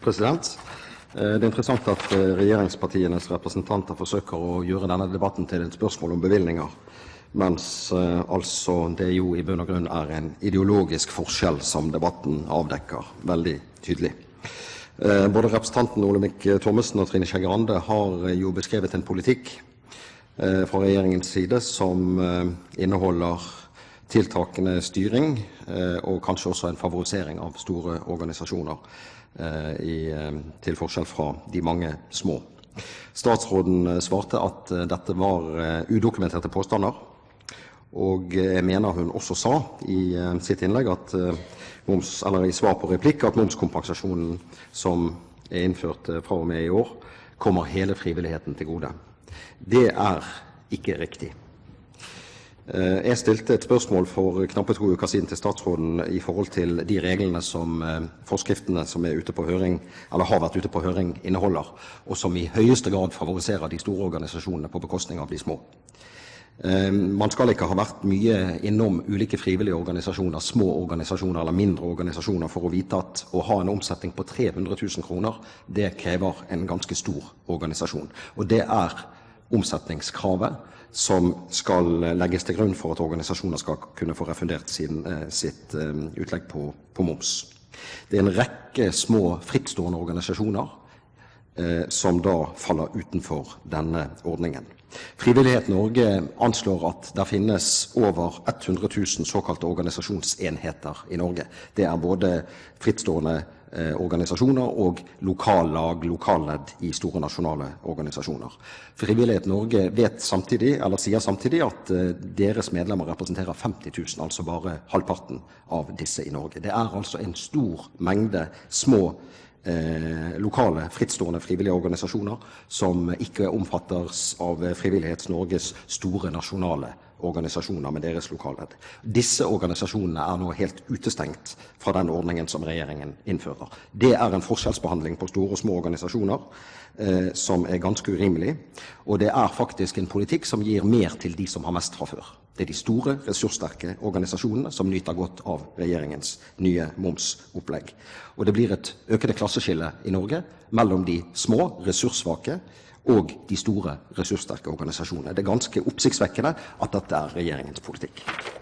President. Det er interessant at regjeringspartienes representanter forsøker å gjøre denne debatten til et spørsmål om bevilgninger, mens altså det jo i bunn og grunn er en ideologisk forskjell som debatten avdekker veldig tydelig. Både representanten Olemic Thommessen og Trine Skei Grande har jo beskrevet en politikk fra regjeringens side som inneholder tiltakende styring og kanskje også en favorisering av store organisasjoner til forskjell fra de mange små. Statsråden svarte at dette var udokumenterte påstander, og jeg mener hun også sa i sitt innlegg at i svar på replikk at momskompensasjonen som er innført fra og med i år kommer hele frivilligheten til gode. Det er ikke riktig. Jeg stilte et spørsmål for knappe 2 uker siden til statsråden i forhold til de reglene som forskriftene som er ute på høring, eller har vært ute på høring, inneholder, og som i høyeste grad favoriserer de store organisasjonene på bekostning av de små. Man skal ikke ha vært mye innom ulike frivillige organisasjoner, små organisasjoner eller mindre organisasjoner, for å vite at å ha en omsetning på 300 000 kroner, det krever en ganske stor organisasjon. Og det er omsetningskravet som skal legges til grunn for at organisasjoner skal kunne få refundert sitt utlegg på moms. Det er en rekke små frittstående organisasjoner som da faller utenfor denne ordningen. Frivillighet Norge anslår at det finnes over 100 000 såkalte organisasjonsenheter i Norge. Det er både frittstående organisasjoner og lokallag, lokalledd i store nasjonale organisasjoner. Frivillighet Norge sier samtidig at deres medlemmer representerer 50 000, altså bare halvparten av disse i Norge. Det er altså en stor mengde små lokale, frittstående frivillige organisasjoner som ikke omfattes av Frivillighet Norges store nasjonale organisasjoner med deres lokalledd. Disse organisasjonene er nå helt utestengt fra den ordningen som regjeringen innfører. Det er en forskjellsbehandling på store og små organisasjoner som er ganske urimelig, og det er faktisk en politikk som gir mer til de som har mest fra før. Det er de store, ressurssterke organisasjonene som nyter godt av regjeringens nye momsopplegg. Og det blir et økende klasseskille i Norge mellom de små, ressurssvake og de store, ressurssterke organisasjonene. Det er ganske oppsiktsvekkende at dette er regjeringens politikk.